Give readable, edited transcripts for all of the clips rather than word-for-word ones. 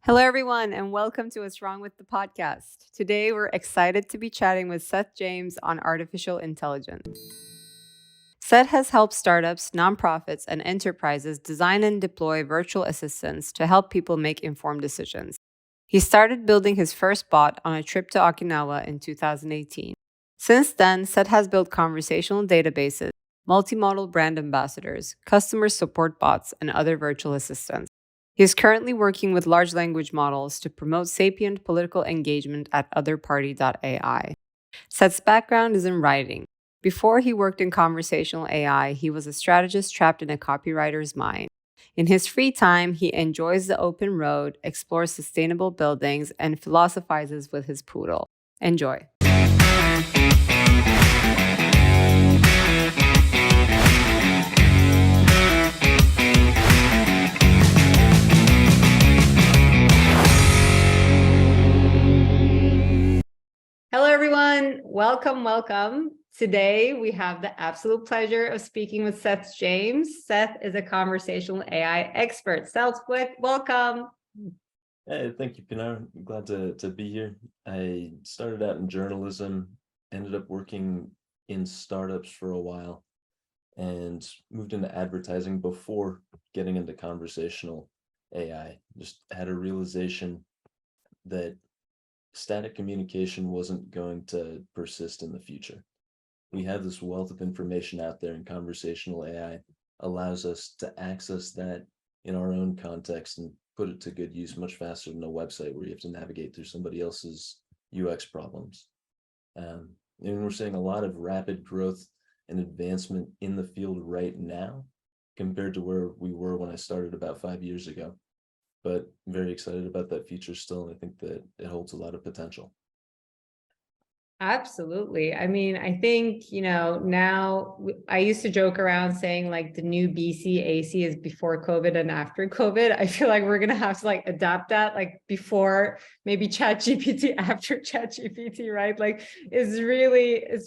Hello, everyone, and welcome to What's Wrong with the Podcast. Today, we're excited to be chatting with Seth James on artificial intelligence. Seth has helped startups, nonprofits, and enterprises design and deploy virtual assistants to help people make informed decisions. He started building his first bot on a trip to Okinawa in 2018. Since then, Seth has built conversational databases, multimodal brand ambassadors, customer support bots, and other virtual assistants. He is currently working with large language models to promote sapient political engagement at otherparty.ai. Seth's background is in writing. Before he worked in conversational AI, he was a strategist trapped in a copywriter's mind. In his free time, he enjoys the open road, explores sustainable buildings, and philosophizes with his poodle. Enjoy. Hello, everyone. Welcome. Today, we have the absolute pleasure of speaking with Seth James. Seth is a conversational AI expert. Seth, welcome. Hey, thank you, Pinar. I'm glad to be here. I started out in journalism, ended up working in startups for a while, and moved into advertising before getting into conversational AI. Just had a realization that static communication wasn't going to persist in the future. We have this wealth of information out there, and conversational AI allows us to access that in our own context and put it to good use much faster than a website where you have to navigate through somebody else's UX problems. And we're seeing a lot of rapid growth and advancement in the field right now compared to where we were when I started about 5 years ago. But I'm very excited about that future still, and I think that it holds a lot of potential. Absolutely. I mean, I think, now I used to joke around saying like the new BC AC is before COVID and after COVID. I feel like we're going to have to like adapt that like before maybe chat GPT, after chat GPT, right? Like it's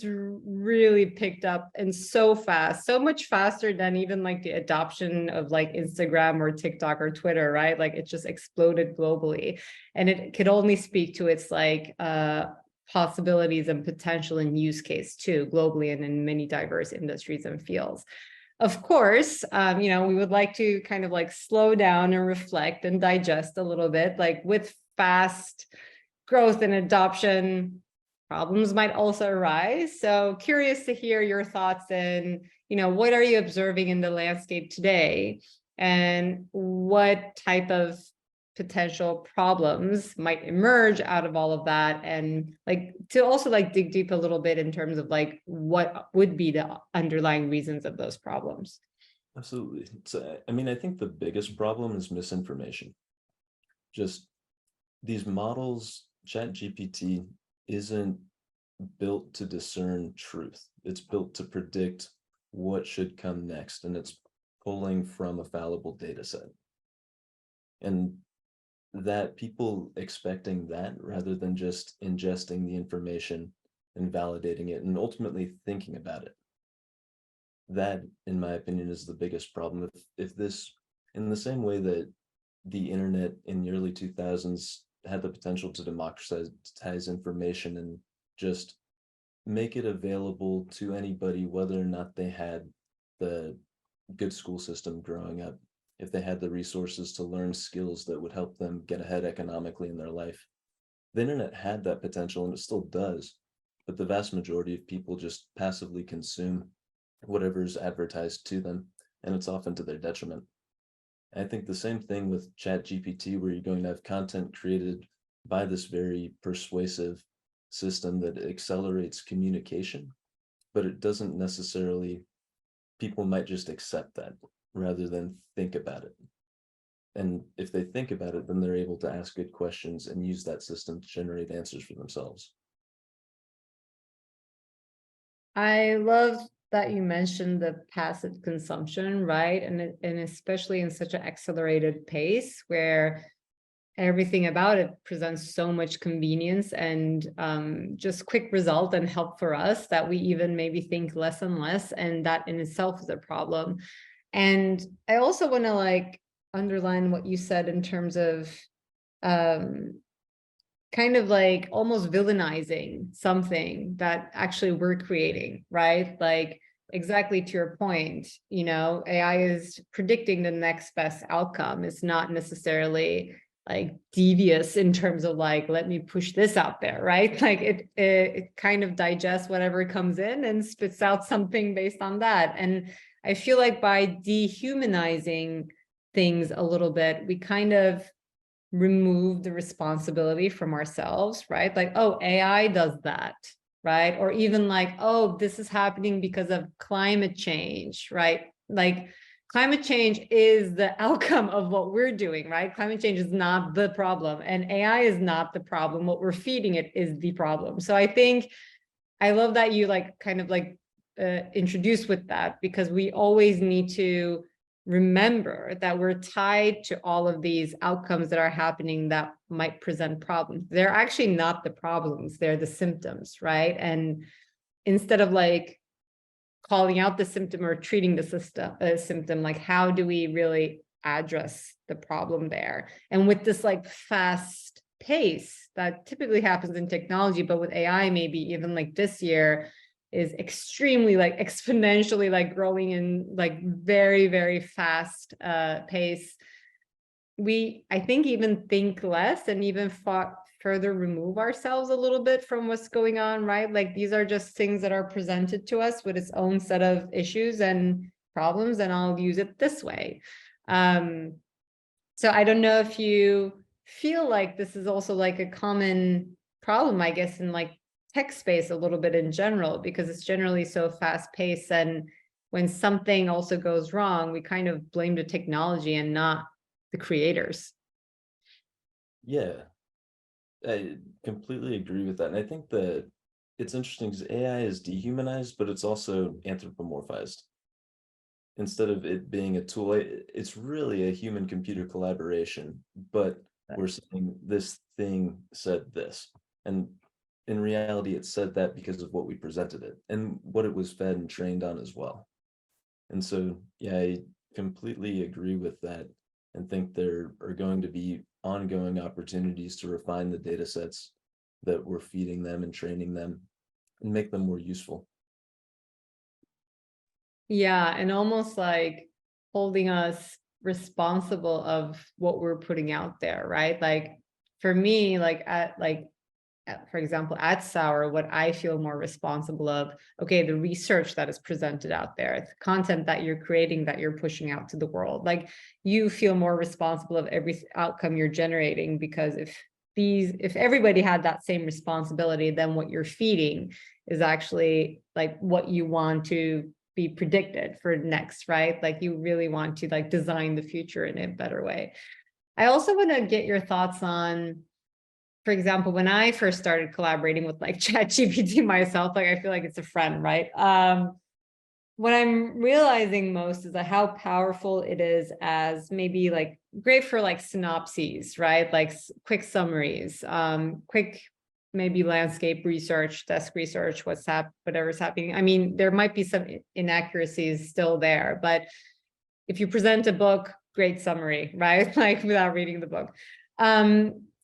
really picked up and so fast, so much faster than even like the adoption of like Instagram or TikTok or Twitter, right? Like it just exploded globally, and it could only speak to its like, possibilities and potential and use case too, globally and in many diverse industries and fields. Of course, we would like to kind of like slow down and reflect and digest a little bit. Like with fast growth and adoption, problems might also arise. So curious to hear your thoughts and, what are you observing in the landscape today? And what type of potential problems might emerge out of all of that, and like to also like dig deep a little bit in terms of like what would be the underlying reasons of those problems. Absolutely. So, I think the biggest problem is misinformation. Just these models, ChatGPT isn't built to discern truth. It's built to predict what should come next, and it's pulling from a fallible data set. And that people expecting that rather than just ingesting the information and validating it and ultimately thinking about it. That, in my opinion, is the biggest problem. If this, in the same way that the internet in the early 2000s had the potential to democratize information and just make it available to anybody, whether or not they had the good school system growing up, if they had the resources to learn skills that would help them get ahead economically in their life. The internet had that potential, and it still does, but the vast majority of people just passively consume whatever is advertised to them, and it's often to their detriment. I think the same thing with ChatGPT, where you're going to have content created by this very persuasive system that accelerates communication, but it doesn't necessarily, people might just accept that rather than think about it. And if they think about it, then they're able to ask good questions and use that system to generate answers for themselves. I love that you mentioned the passive consumption, right? And especially in such an accelerated pace where everything about it presents so much convenience and just quick result and help for us that we even maybe think less and less, and that in itself is a problem. And I also want to like underline what you said in terms of kind of like almost villainizing something that actually we're creating, right? Like exactly to your point, you know, AI is predicting the next best outcome. It's not necessarily like devious in terms of like, let me push this out there, right? Like it kind of digests whatever comes in and spits out something based on that. And I feel like by dehumanizing things a little bit, we kind of remove the responsibility from ourselves, right? Like, oh, AI does that, right? Or even like, oh, this is happening because of climate change, right? Like climate change is the outcome of what we're doing, right? Climate change is not the problem and AI is not the problem. What we're feeding it is the problem. So I think I love that you like kind of like introduce with that, because we always need to remember that we're tied to all of these outcomes that are happening that might present problems. They're actually not the problems, they're the symptoms, right? And instead of like calling out the symptom or treating the symptom, like how do we really address the problem there? And with this like fast pace that typically happens in technology, but with AI, maybe even like this year is extremely like exponentially like growing in like very, very fast pace. I think even think less and even further remove ourselves a little bit from what's going on, right? Like these are just things that are presented to us with its own set of issues and problems, and I'll use it this way. So I don't know if you feel like this is also like a common problem, I guess, in like tech space a little bit in general, because it's generally so fast paced. And when something also goes wrong, we kind of blame the technology and not the creators. Yeah, I completely agree with that. And I think that it's interesting because AI is dehumanized, but it's also anthropomorphized. Instead of it being a tool, it's really a human computer collaboration, but we're saying this thing said this. And in reality, it said that because of what we presented it and what it was fed and trained on as well. And so, yeah, I completely agree with that and think there are going to be ongoing opportunities to refine the data sets that we're feeding them and training them and make them more useful. Yeah, and almost like holding us responsible of what we're putting out there, right? Like for me, for example, at Sour, what I feel more responsible of, okay, the research that is presented out there, the content that you're creating, that you're pushing out to the world, like you feel more responsible of every outcome you're generating, because if everybody had that same responsibility, then what you're feeding is actually like what you want to be predicted for next, right? Like you really want to like design the future in a better way. I also want to get your thoughts on, for example, when I first started collaborating with like ChatGPT myself, like I feel like it's a friend, right? What I'm realizing most is that how powerful it is as maybe like great for like synopses, right? Like quick summaries, quick maybe landscape research, desk research, whatever's happening. I mean, there might be some inaccuracies still there, but if you present a book, great summary, right? Like without reading the book.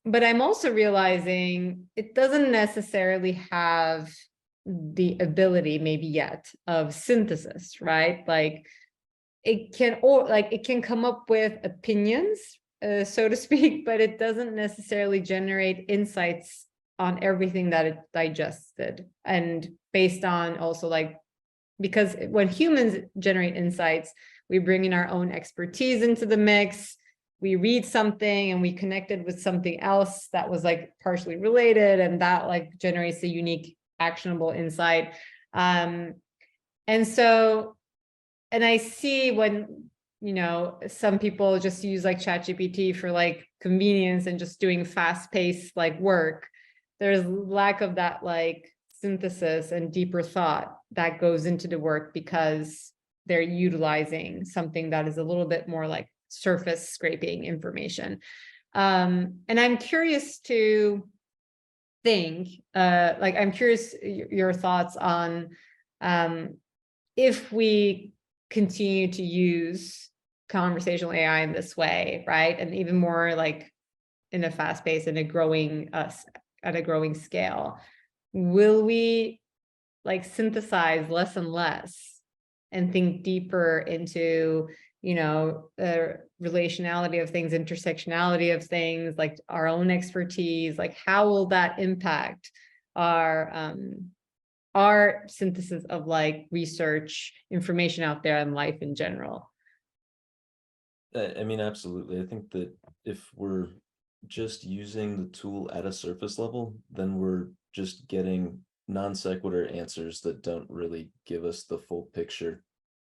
But I'm also realizing it doesn't necessarily have the ability, maybe yet, of synthesis, right? Like it can come up with opinions, so to speak, but it doesn't necessarily generate insights on everything that it digested. And based on also like, because when humans generate insights, we bring in our own expertise into the mix. We read something and we connected with something else that was like partially related, and that like generates a unique actionable insight. And I see when, you know, some people just use like ChatGPT for like convenience and just doing fast paced like work, there's lack of that like synthesis and deeper thought that goes into the work, because they're utilizing something that is a little bit more like surface scraping information. And I'm curious to I'm curious your thoughts on if we continue to use conversational AI in this way, right? And even more like in a fast pace and at a growing scale, will we like synthesize less and less and think deeper into, the relationality of things, intersectionality of things, like our own expertise? Like, how will that impact our synthesis of like research information out there and life in general? I mean, absolutely. I think that if we're just using the tool at a surface level, then we're just getting non sequitur answers that don't really give us the full picture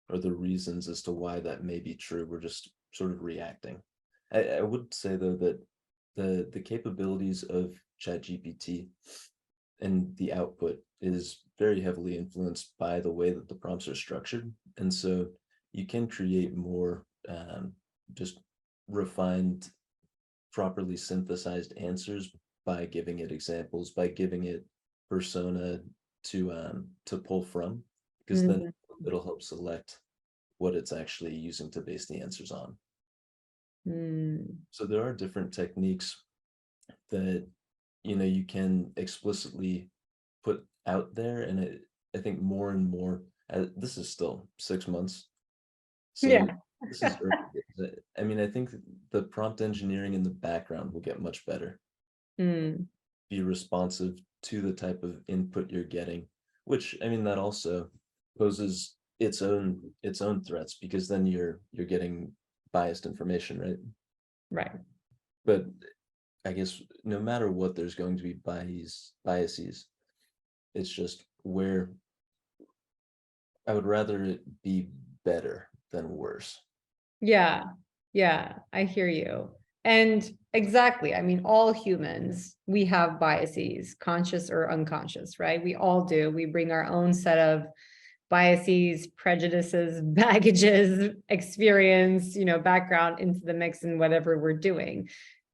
or the reasons as to why that may be true. We're just sort of reacting. I would say though that the capabilities of ChatGPT and the output is very heavily influenced by the way that the prompts are structured. And so you can create more just refined, properly synthesized answers by giving it examples, by giving it persona to pull from, because then it'll help select what it's actually using to base the answers on. So there are different techniques that you can explicitly put out there, and I think more and more. This is still 6 months, so Yeah. this is early. I mean, I think the prompt engineering in the background will get much better. Be responsive to the type of input you're getting, which I mean that also poses its own threats, because then you're getting biased information, right? Right. But I guess no matter what, there's going to be biases. It's just where I would rather it be better than worse. Yeah. Yeah. I hear you. And exactly. I mean, all humans, we have biases, conscious or unconscious, right? We all do. We bring our own set of biases, prejudices, baggages, experience, background into the mix in whatever we're doing.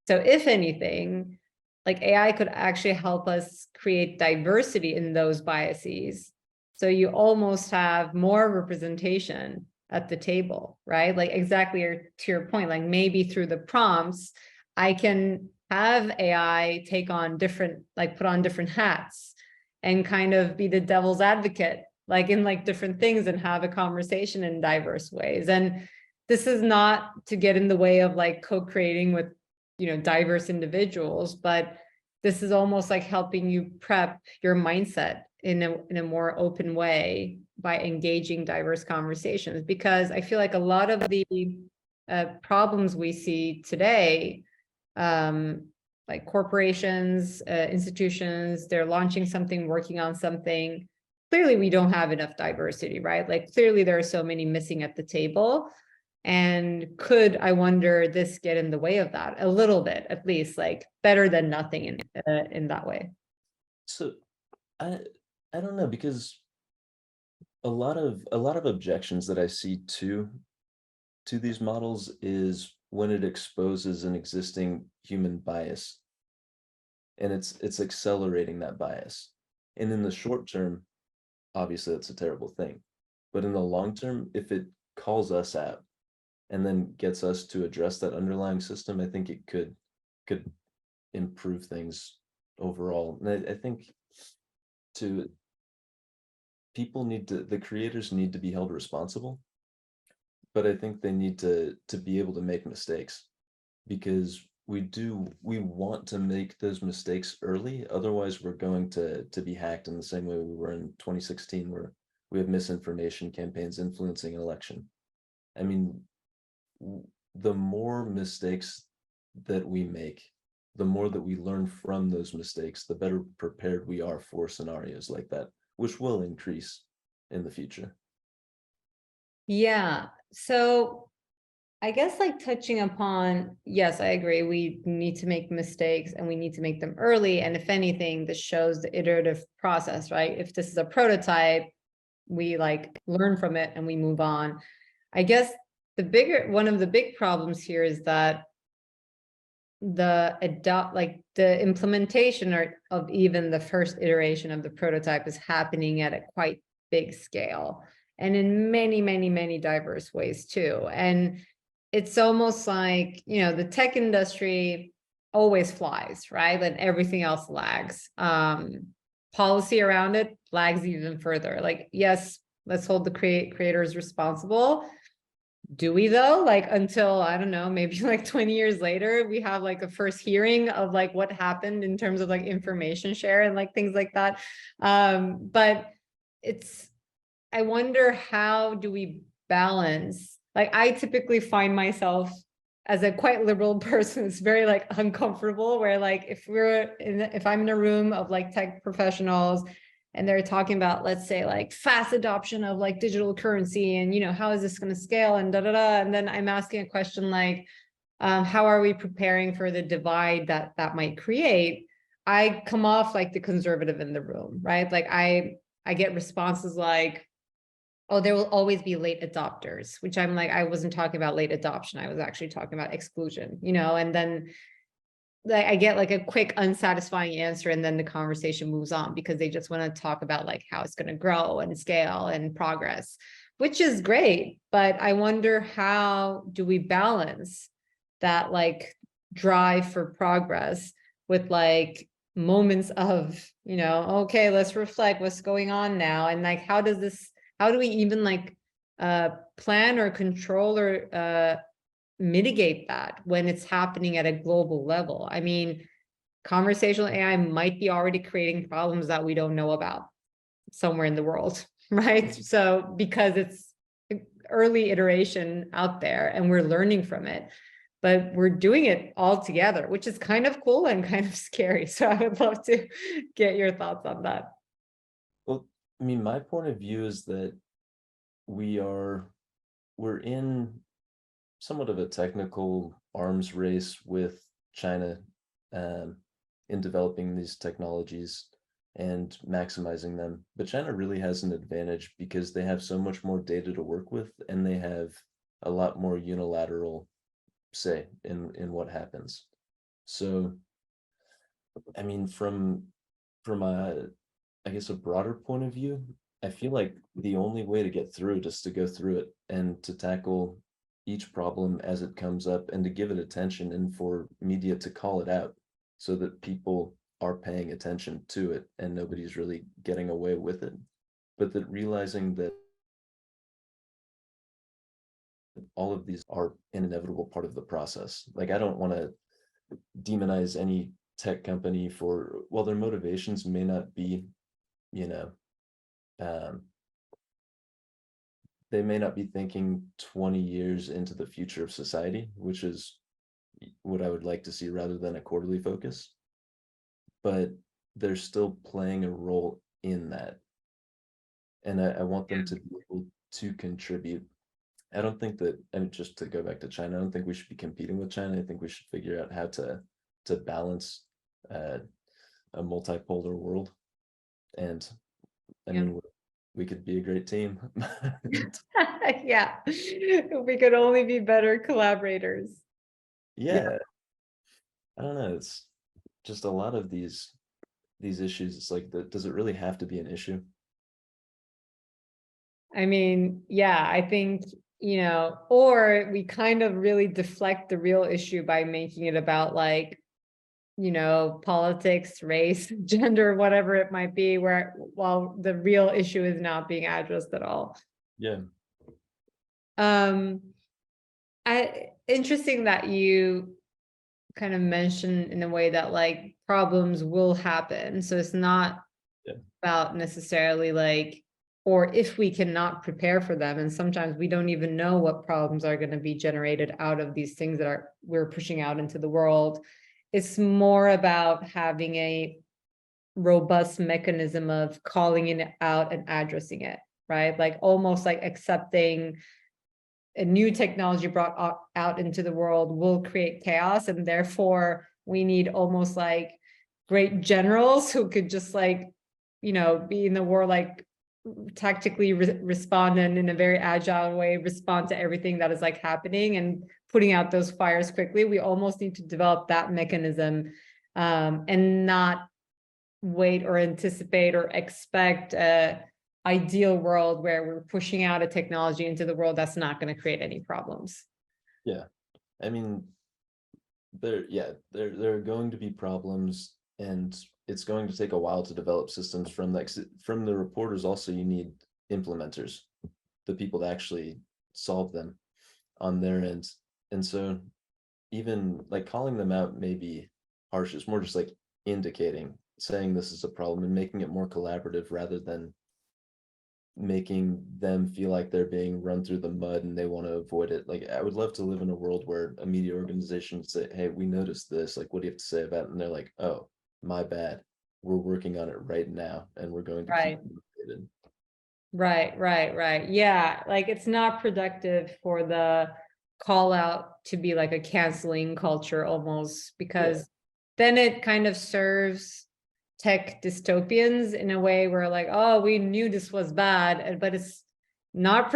So if anything, like AI could actually help us create diversity in those biases. So you almost have more representation at the table, right? Like exactly to your point, like maybe through the prompts, I can have AI take on different, like put on different hats and kind of be the devil's advocate, like in like different things, and have a conversation in diverse ways. And this is not to get in the way of like co-creating with, diverse individuals, but this is almost like helping you prep your mindset in a more open way by engaging diverse conversations. Because I feel like a lot of the problems we see today, like corporations, institutions, they're launching something, working on something. Clearly, we don't have enough diversity, right? Like clearly there are so many missing at the table. And could, I wonder, this get in the way of that a little bit, at least, like better than nothing in that way? So I don't know, because a lot of objections that I see to these models is when it exposes an existing human bias, and it's accelerating that bias. And in the short term, obviously that's a terrible thing. But in the long term, if it calls us out and then gets us to address that underlying system, I think it could improve things overall. And I think to the creators need to be held responsible, but I think they need to be able to make mistakes, because we want to make those mistakes early. Otherwise we're going to be hacked in the same way we were in 2016, where we have misinformation campaigns influencing an election. I mean, the more mistakes that we make, the more that we learn from those mistakes, the better prepared we are for scenarios like that, which will increase in the future. Yeah. So I guess like touching upon, yes, I agree. We need to make mistakes and we need to make them early. And if anything, this shows the iterative process, right? If this is a prototype, we like learn from it and we move on. I guess one of the big problems here is that the implementation of even the first iteration of the prototype is happening at a quite big scale, and in many, many, many diverse ways too. And it's almost like, the tech industry always flies, right? And everything else lags. Policy around it lags even further. Like, yes, let's hold the creators responsible. Do we though? Like, until, I don't know, maybe like 20 years later, we have like a first hearing of like what happened in terms of like information share and like things like that. But I wonder, how do we balance? Like, I typically find myself as a quite liberal person, it's very like uncomfortable, where like if I'm in a room of like tech professionals and they're talking about, let's say, like fast adoption of like digital currency and, how is this going to scale and and then I'm asking a question like, how are we preparing for the divide that might create? I come off like the conservative in the room, right? Like I get responses like, oh, there will always be late adopters, which I'm like, I wasn't talking about late adoption. I was actually talking about exclusion, and then like I get like a quick unsatisfying answer, and then the conversation moves on because they just want to talk about like how it's going to grow and scale and progress, which is great. But I wonder, how do we balance that like drive for progress with like moments of, okay, let's reflect what's going on now. And like, how do we even like plan or control or mitigate that when it's happening at a global level? I mean, conversational AI might be already creating problems that we don't know about somewhere in the world, right? So because it's early iteration out there and we're learning from it, but we're doing it all together, which is kind of cool and kind of scary. So I would love to get your thoughts on that. Well, I mean, my point of view is that we're in somewhat of a technical arms race with China in developing these technologies and maximizing them. But China really has an advantage because they have so much more data to work with, and they have a lot more unilateral say in what happens. So, I mean, from a, I guess, a broader point of view, I feel like the only way to get through it is to go through it and to tackle each problem as it comes up and to give it attention, and for media to call it out so that people are paying attention to it and nobody's really getting away with it. But that realizing that all of these are an inevitable part of the process. Like, I don't want to demonize any tech company for, well, their motivations may not be, you know, um, they may not be thinking 20 years into the future of society, which is what I would like to see rather than a quarterly focus. But they're still playing a role in that. And I want them to be able to contribute. I don't think that, and just to go back to China, I don't think we should be competing with China. I think we should figure out how to balance a multipolar world. And I mean, we could be a great team. Yeah, if we could only be better collaborators. Yeah, I don't know. It's just a lot of these issues. It's like, does it really have to be an issue? I mean, yeah, I think, or we kind of really deflect the real issue by making it about like, politics, race, gender, whatever it might be, while the real issue is not being addressed at all. Yeah. Interesting that you kind of mentioned in a way that like problems will happen. So it's not about necessarily like, or if we cannot prepare for them. And sometimes we don't even know what problems are going to be generated out of these things that we're pushing out into the world. It's more about having a robust mechanism of calling it out and addressing it, right? Like almost like accepting a new technology brought out into the world will create chaos, and therefore we need almost like great generals who could just like, be in the war, like tactically respond, and in a very agile way respond to everything that is like happening and putting out those fires quickly. We almost need to develop that mechanism, and not wait or anticipate or expect a ideal world where we're pushing out a technology into the world that's not going to create any problems. Yeah. I mean, there are going to be problems, and it's going to take a while to develop systems from that. 'Cause from the reporters, also you need implementers, the people to actually solve them on their end. And so even like calling them out may be harsh. It's more just like indicating, saying this is a problem and making it more collaborative rather than making them feel like they're being run through the mud and they want to avoid it. Like I would love to live in a world where a media organization would say, "Hey, we noticed this. Like, what do you have to say about it?" And they're like, "Oh, my bad. We're working on it right now, and we're going to keep Right. you updated." Right. Yeah, like it's not productive for the call out to be like a canceling culture almost, Yeah, because then it kind of serves tech dystopians in a way where like, oh, we knew this was bad, but it's not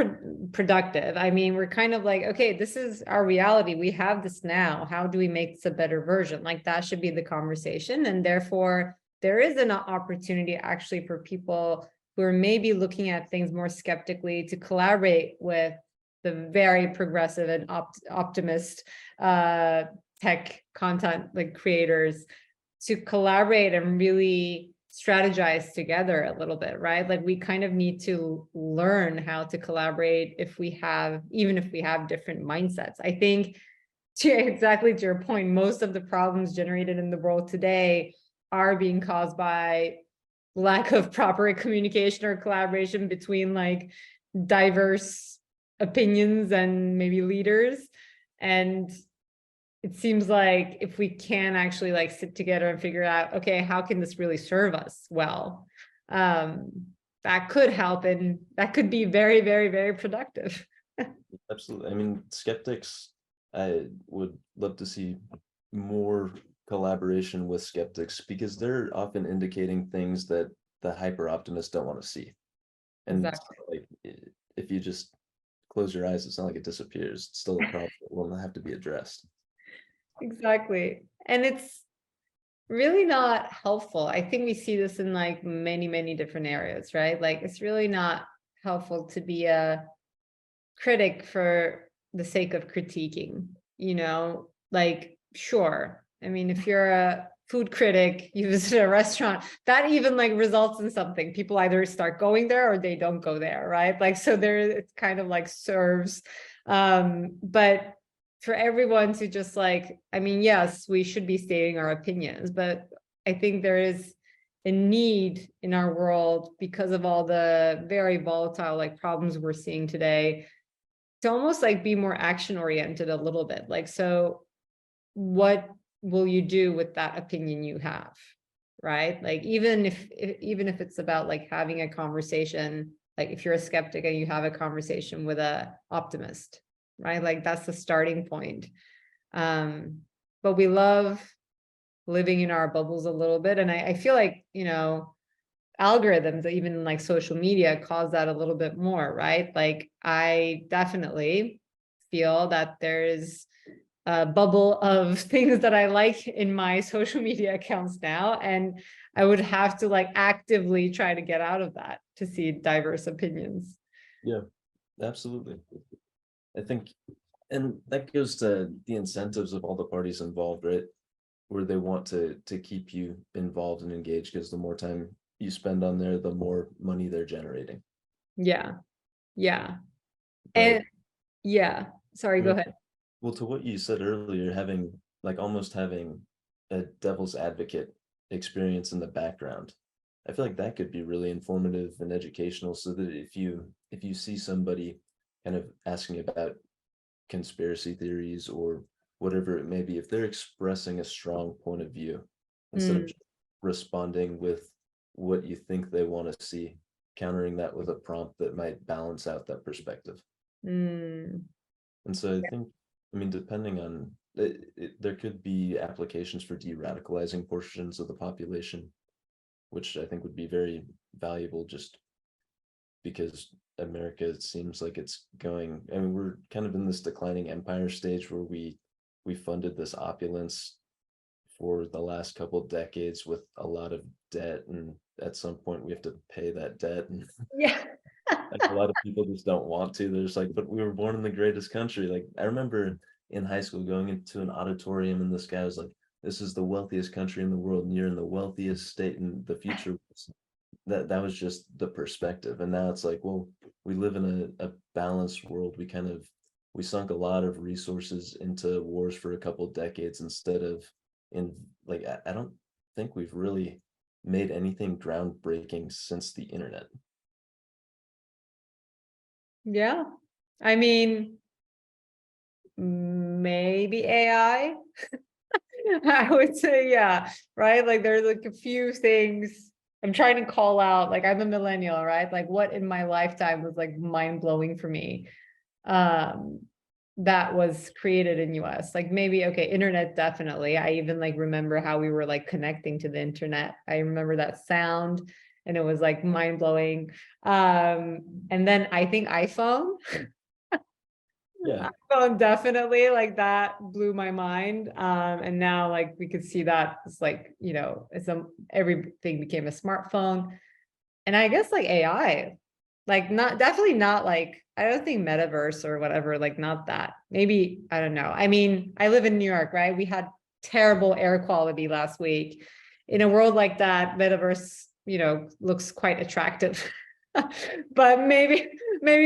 productive. I mean, we're kind of like, okay, this is our reality. We have this now. How do we make this a better version? Like that should be the conversation. And therefore, there is an opportunity actually for people who are maybe looking at things more skeptically to collaborate with the very progressive and optimist tech content like creators, to collaborate and really strategize together a little bit, right? Like we kind of need to learn how to collaborate if we have, even if we have different mindsets. I think exactly to your point, most of the problems generated in the world today are being caused by lack of proper communication or collaboration between like diverse opinions and maybe leaders. And it seems like if we can actually like sit together and figure out, okay, how can this really serve us well? Um, that could help, and that could be very productive. absolutely. I mean, skeptics, I would love to see more collaboration with skeptics because they're often indicating things that the hyper optimists don't want to see. And Exactly. like if you just close your eyes, it's not like it disappears. It's still a problem that will have to be addressed. Exactly. And it's really not helpful. I think we see this in like many different areas, right? Like it's really not helpful to be a critic for the sake of critiquing, like, sure. I mean, if you're a food critic, you visit a restaurant, that even like results in something. People either start going there or they don't go there, right? Like, so there, it's kind of like serves. But for everyone to just like, I mean, yes, we should be stating our opinions, but I think there is a need in our world because of all the very volatile like problems we're seeing today to almost like be more action oriented a little bit. Like, so what will you do with that opinion you have? Right. Like, even if it's about like having a conversation, like if you're a skeptic and you have a conversation with a optimist, right? Like that's the starting point. But we love living in our bubbles a little bit. And I feel like, algorithms, even like social media, cause that a little bit more, right? Like I definitely feel that there's a bubble of things that I like in my social media accounts now, and I would have to like actively try to get out of that to see diverse opinions. Yeah, absolutely. I think, and that goes to the incentives of all the parties involved, right? Where they want to keep you involved and engaged because the more time you spend on there, the more money they're generating. Yeah. Yeah. But And yeah, sorry, I go mean, ahead. well, to what you said earlier, having like almost having a devil's advocate experience in the background, I feel like that could be really informative and educational so that if you see somebody kind of asking about conspiracy theories or whatever it may be, if they're expressing a strong point of view instead of Mm, just responding with what you think they want to see, countering that with a prompt that might balance out that perspective. mm, And so I think, I mean, depending on there could be applications for de-radicalizing portions of the population, which I think would be very valuable just because America seems like it's going, I mean, we're kind of in this declining empire stage where we funded this opulence for the last couple of decades with a lot of debt, and at some point we have to pay that debt. And yeah. like a lot of people just don't want to. They're just like, but we were born in the greatest country. Like I remember in high school going into an auditorium and this guy was like, this is the wealthiest country in the world and you're in the wealthiest state in the future. That was just the perspective. And now it's like, well, we live in a balanced world. We sunk a lot of resources into wars for a couple decades instead of in like I don't think we've really made anything groundbreaking since the internet. Yeah. I mean, maybe AI. I would say, yeah, right? Like there's like a few things I'm trying to call out. Like I'm a millennial, right? Like what in my lifetime was like mind blowing for me. Um, that was created in US. Like maybe, okay, internet definitely. I even like remember how we were like connecting to the internet. I remember that sound and it was like mind blowing. And then I think iPhone. Yeah, iPhone definitely like that blew my mind. And now like we could see that it's like, you know, everything became a smartphone. And I guess like AI, like not definitely not like I don't think metaverse or whatever, like not that. Maybe I don't know. I mean, I live in New York, right? We had terrible air quality last week. In a world like that, metaverse, you know, looks quite attractive. But maybe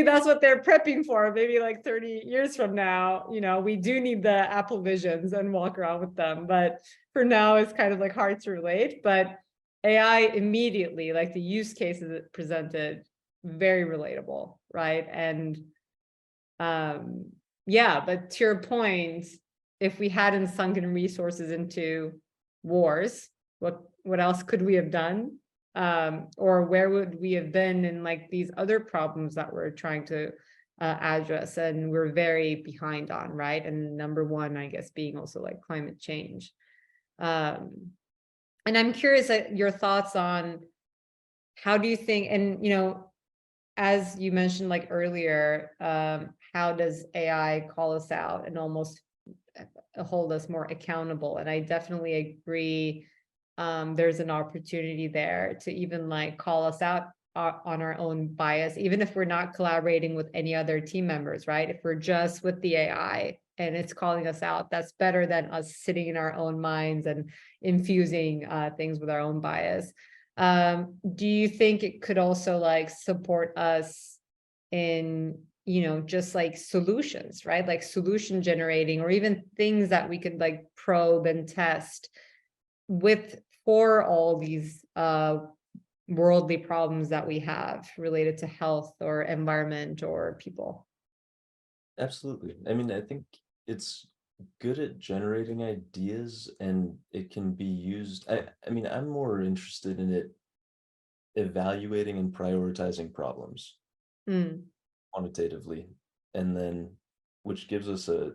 that's what they're prepping for. Maybe like 30 years from now, you know, we do need the Apple Visions and walk around with them. But for now, it's kind of like hard to relate. But AI immediately, like the use cases it presented, very relatable, right? And yeah, but to your point, if we hadn't sunken resources into wars, what else could we have done? Or where would we have been in like these other problems that we're trying to address and we're very behind on, right? And number one, I guess, being also like climate change. Um, and I'm curious your thoughts on how do you think, and you know, as you mentioned like earlier, how does AI call us out and almost hold us more accountable? And I definitely agree. There's an opportunity there to even like call us out on our own bias, even if we're not collaborating with any other team members, right? If we're just with the AI and it's calling us out, that's better than us sitting in our own minds and infusing things with our own bias. Do you think it could also like support us in, you know, just like solutions, right? Like solution generating, or even things that we could like probe and test with for all these worldly problems that we have related to health or environment or people. absolutely. I mean, I think it's good at generating ideas and it can be used. I mean, I'm more interested in it evaluating and prioritizing problems Mm, quantitatively, and then which gives us a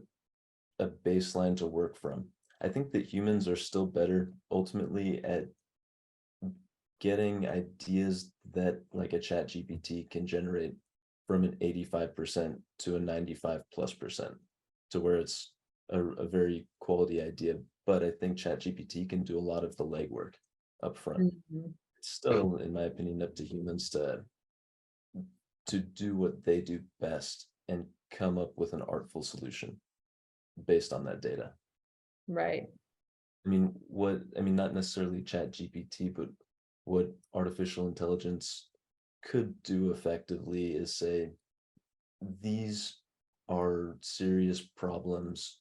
baseline to work from. I think that humans are still better ultimately at getting ideas that like a chat GPT can generate from an 85% to a 95+% to where it's a very quality idea. But I think chat GPT can do a lot of the legwork up front. mhm. It's still, in my opinion, up to humans to do what they do best and come up with an artful solution based on that data. Right. I mean, not necessarily chat GPT, but what artificial intelligence could do effectively is say, these are serious problems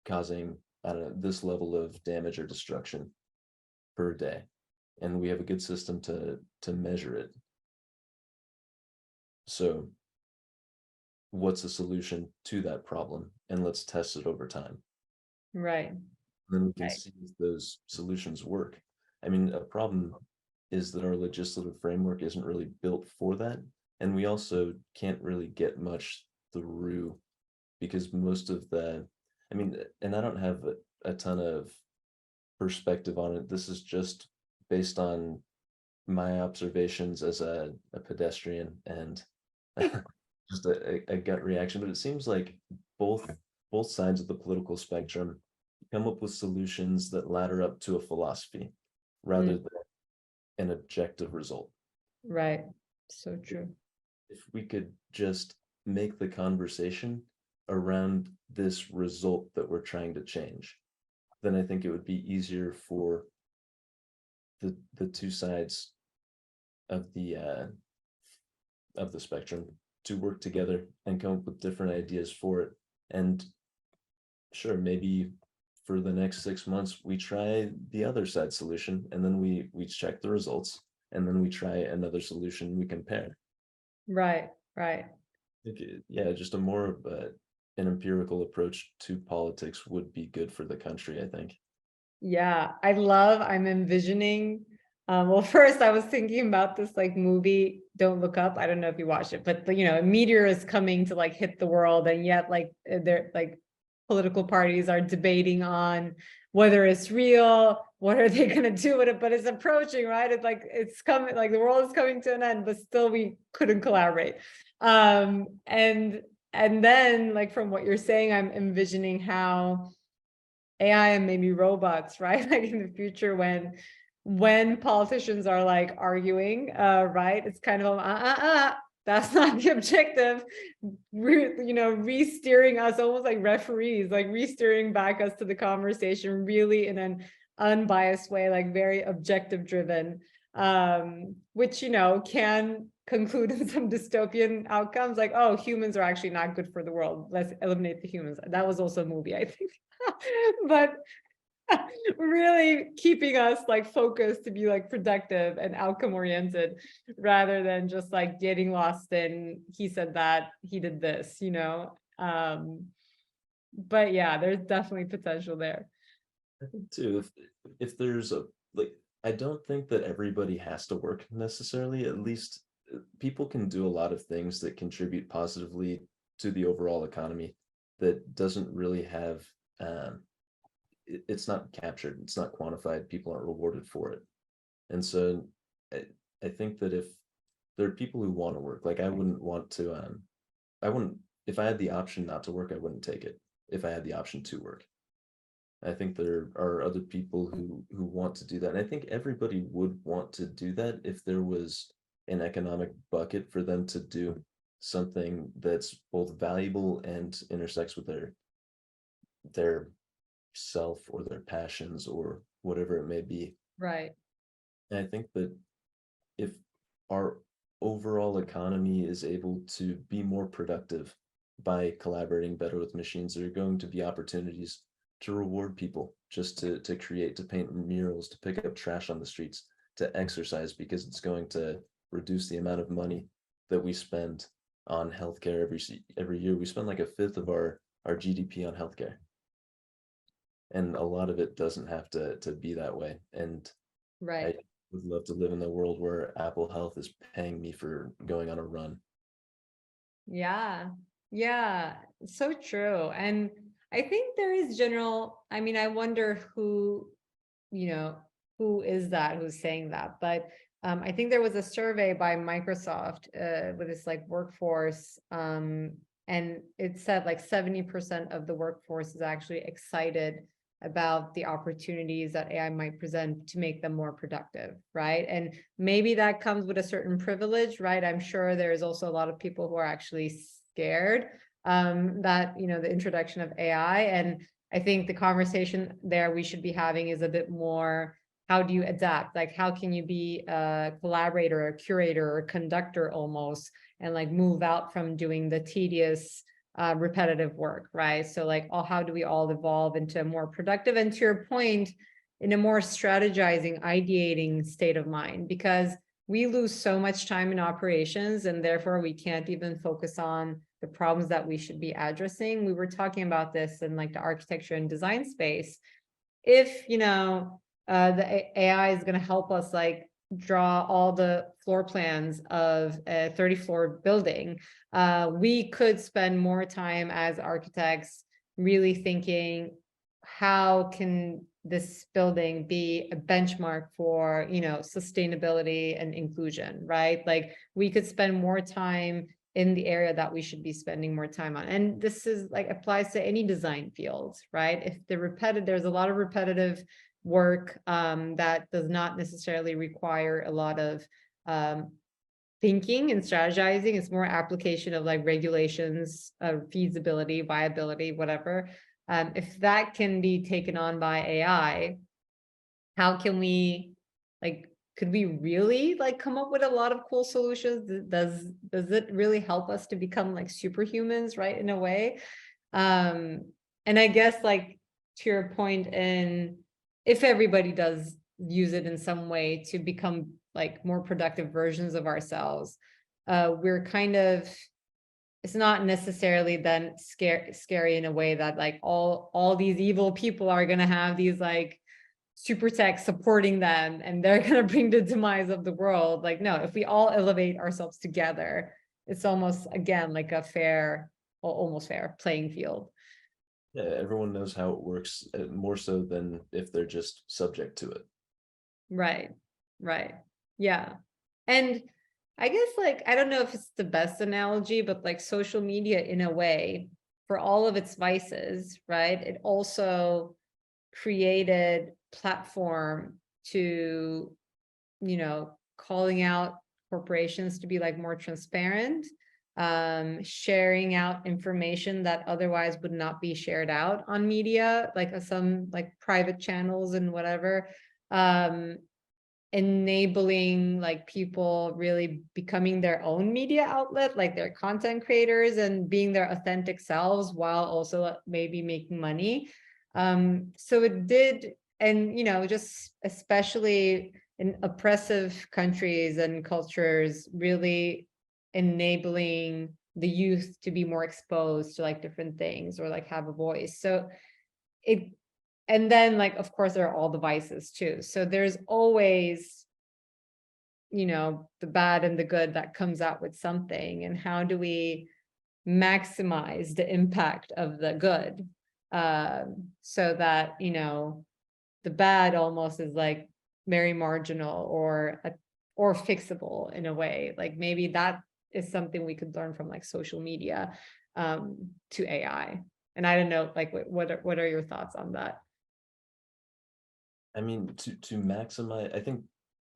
causing, I don't know, this level of damage or destruction per day. And we have a good system to measure it. So what's the solution to that problem? And let's test it over time. Right. Then we can Right. see if those solutions work. I mean, a problem is that our legislative framework isn't really built for that. And we also can't really get much through because most of I mean, and I don't have a ton of perspective on it. This is just based on my observations as a pedestrian and just a gut reaction. But it seems like both both sides of the political spectrum come up with solutions that ladder up to a philosophy rather Mm, than an objective result. right. So true. If we could just make the conversation around this result that we're trying to change, then I think it would be easier for the two sides of the spectrum to work together and come up with different ideas for it. And sure, maybe for the next 6 months we try the other side solution, and then we check the results, and then we try another solution we compare. Right. Yeah, just a more of an empirical approach to politics would be good for the country, I think. Yeah, I'm envisioning. Well, first I was thinking about this like movie, Don't Look Up. I don't know if you watched it, but a meteor is coming to like hit the world, and yet like they're like political parties are debating on whether it's real, what are they going to do with it, but it's approaching, right? It's like it's coming, like the world is coming to an end, but still we couldn't collaborate. And then like from what you're saying, I'm envisioning how AI and maybe robots, right? Like in the future when politicians are like arguing, right? It's kind of that's not the objective. Re-steering us almost like referees, like re-steering back us to the conversation, really in an unbiased way, like very objective driven, which can conclude in some dystopian outcomes, like, oh, humans are actually not good for the world. Let's eliminate the humans. That was also a movie, I think. But really keeping us like focused to be like productive and outcome oriented, rather than just like getting lost in he said that, he did this. But yeah, there's definitely potential there. I think too, if there's a like, I don't think that everybody has to work necessarily. At least people can do a lot of things that contribute positively to the overall economy that doesn't really have it's not captured, it's not quantified, people aren't rewarded for it. And so I think that if there are people who want to work, like I wouldn't want to I wouldn't, if I had the option not to work, I wouldn't take it if I had the option to work. I think there are other people who want to do that. And I think everybody would want to do that if there was an economic bucket for them to do something that's both valuable and intersects with their self or their passions or whatever it may be. Right. And I think that if our overall economy is able to be more productive by collaborating better with machines, there are going to be opportunities to reward people just to create, to paint murals, to pick up trash on the streets, to exercise, because it's going to reduce the amount of money that we spend on healthcare every year. We spend like a fifth of our GDP on healthcare. And a lot of it doesn't have to be that way. And Right. I would love to live in a world where Apple Health is paying me for going on a run. Yeah. Yeah. So true. And I think there is I wonder who is that who's saying that, but I think there was a survey by Microsoft with this like workforce, and it said like 70% of the workforce is actually excited about the opportunities that AI might present to make them more productive, right? And maybe that comes with a certain privilege, right? I'm sure there's also a lot of people who are actually scared that, the introduction of AI. And I think the conversation there we should be having is a bit more, how do you adapt? Like, how can you be a collaborator, a curator, or a conductor almost, and like move out from doing the tedious, repetitive work, right? So like, how do we all evolve into a more productive, and to your point, in a more strategizing, ideating state of mind? Because we lose so much time in operations, and therefore we can't even focus on the problems that we should be addressing. We were talking about this in like the architecture and design space. If, the AI is going to help us like draw all the floor plans of a 30-floor building, we could spend more time as architects really thinking, how can this building be a benchmark for, sustainability and inclusion, right? Like we could spend more time in the area that we should be spending more time on. And this is like applies to any design field, right? If there's a lot of repetitive work that does not necessarily require a lot of thinking and strategizing. It's more application of like regulations, feasibility, viability, whatever. If that can be taken on by AI, how can we, like, could we really like come up with a lot of cool solutions? Does it really help us to become like superhumans, right? In a way. And I guess like to your point, in if everybody does use it in some way to become like more productive versions of ourselves, we're kind of, it's not necessarily then scary in a way that like all these evil people are going to have these like super tech supporting them and they're going to bring the demise of the world. Like, no, if we all elevate ourselves together, it's almost again like a fair, or almost fair playing field. Yeah, everyone knows how it works, more so than if they're just subject to it. Right. Right. Yeah. And I guess like, I don't know if it's the best analogy, but like social media in a way, for all of its vices, right? It also created platform to, calling out corporations to be like more transparent, sharing out information that otherwise would not be shared out on media, like some like private channels and whatever. Enabling like people really becoming their own media outlet, like their content creators, and being their authentic selves while also maybe making money. So it did, and just especially in oppressive countries and cultures, really enabling the youth to be more exposed to like different things or like have a voice. So it, and then like of course there are all the vices too, so there's always the bad and the good that comes out with something, and how do we maximize the impact of the good, so that the bad almost is like very marginal or fixable in a way. Like maybe that is something we could learn from like social media to AI. And I don't know, like what are your thoughts on that? I mean, to maximize, I think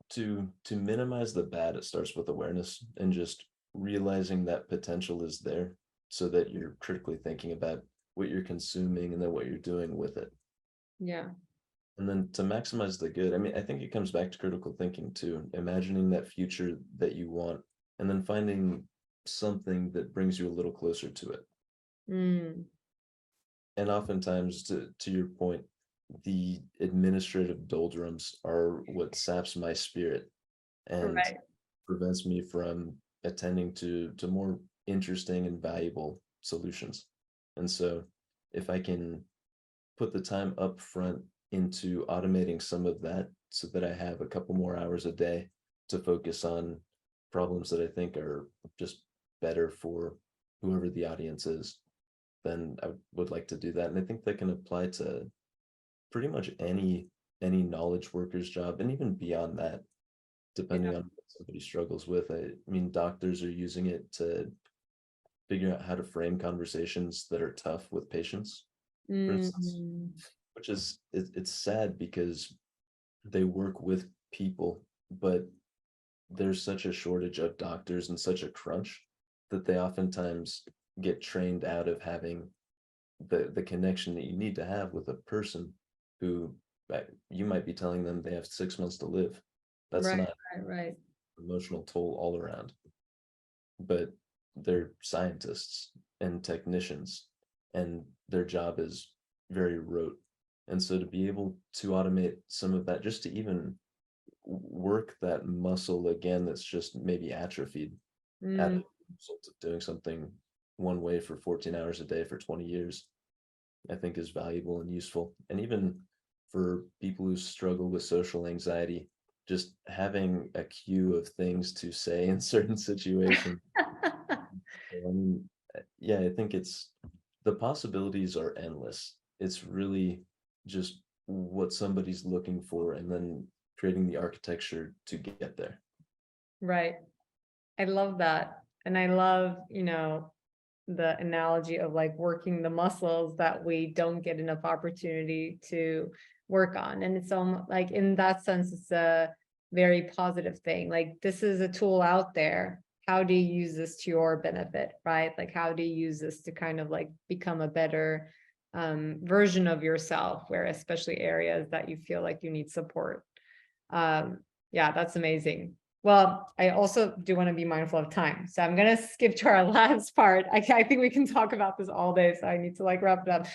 to minimize the bad, it starts with awareness and just realizing that potential is there so that you're critically thinking about what you're consuming and then what you're doing with it. Yeah. And then to maximize the good, I mean, I think it comes back to critical thinking too, imagining that future that you want, and then finding something that brings you a little closer to it. Mm, And oftentimes, to your point, the administrative doldrums are what saps my spirit and right. prevents me from attending to more interesting and valuable solutions. And so if I can put the time up front into automating some of that so that I have a couple more hours a day to focus on problems that I think are just better for whoever the audience is, then I would like to do that. And I think that can apply to pretty much any knowledge worker's job and even beyond that, depending Yeah. on what somebody struggles with. I mean, doctors are using it to figure out how to frame conversations that are tough with patients, for instance, Mm, which is it's sad because they work with people, but there's such a shortage of doctors and such a crunch that they oftentimes get trained out of having the connection that you need to have with a person who you might be telling them they have 6 months to live. That's right, not right, right. emotional toll all around, but they're scientists and technicians, and their job is very rote. And so to be able to automate some of that, just to even work that muscle again that's just maybe atrophied as Mm, a result of doing something one way for 14 hours a day for 20 years, I think is valuable and useful. And even for people who struggle with social anxiety, just having a queue of things to say in certain situations. I mean, yeah, I think it's the possibilities are endless. It's really just what somebody's looking for and then creating the architecture to get there. right. I love that. And I love, the analogy of like working the muscles that we don't get enough opportunity to work on. And it's almost like in that sense, it's a very positive thing. Like, this is a tool out there. How do you use this to your benefit, right? Like, how do you use this to kind of like become a better version of yourself, where especially areas that you feel like you need support. Yeah, that's amazing. Well, I also do want to be mindful of time. So I'm going to skip to our last part. I think we can talk about this all day, so I need to like wrap it up.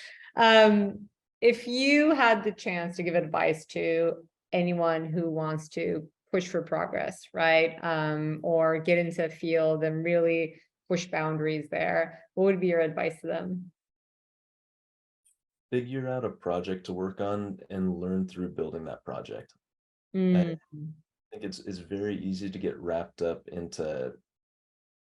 If you had the chance to give advice to anyone who wants to push for progress, right? Or get into a field and really push boundaries there, what would be your advice to them? Figure out a project to work on and learn through building that project. I Mm. think it's very easy to get wrapped up into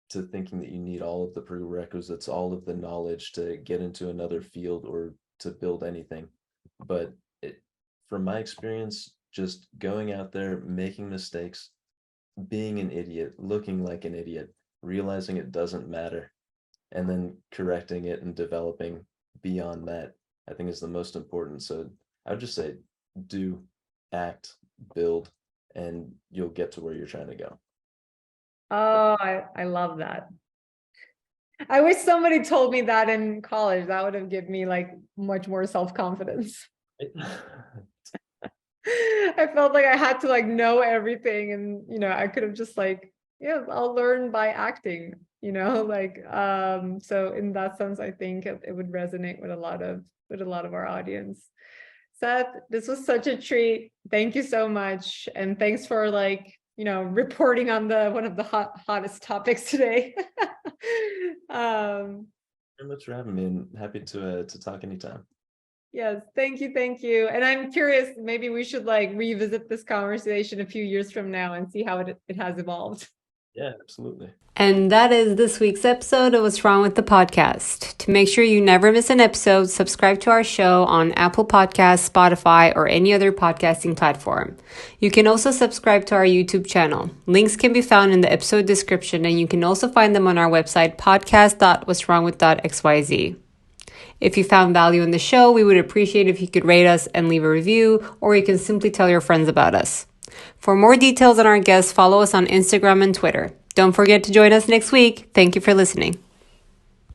thinking that you need all of the prerequisites, all of the knowledge to get into another field or to build anything. But from my experience, just going out there, making mistakes, being an idiot, looking like an idiot, realizing it doesn't matter, and then correcting it and developing beyond that, I think is the most important. So I would just say do, act, build, and you'll get to where you're trying to go. Oh, I love that. I wish somebody told me that in college. That would have given me like much more self-confidence. I felt like I had to like know everything, and I could have just like, yeah, I'll learn by acting, like so in that sense, I think it would resonate with a lot of our audience. Seth, this was such a treat. Thank you so much. And thanks for like, reporting on one of the hottest topics today. Very much for having me, and happy to talk anytime. Yes, thank you, thank you. And I'm curious, maybe we should like revisit this conversation a few years from now and see how it has evolved. Yeah, absolutely. And that is this week's episode of What's Wrong with the Podcast. To make sure you never miss an episode, subscribe to our show on Apple Podcasts, Spotify, or any other podcasting platform. You can also subscribe to our YouTube channel. Links can be found in the episode description, and you can also find them on our website, podcast.what'swrongwith.xyz. If you found value in the show, we would appreciate if you could rate us and leave a review, or you can simply tell your friends about us. For more details on our guests, follow us on Instagram and Twitter. Don't forget to join us next week. Thank you for listening.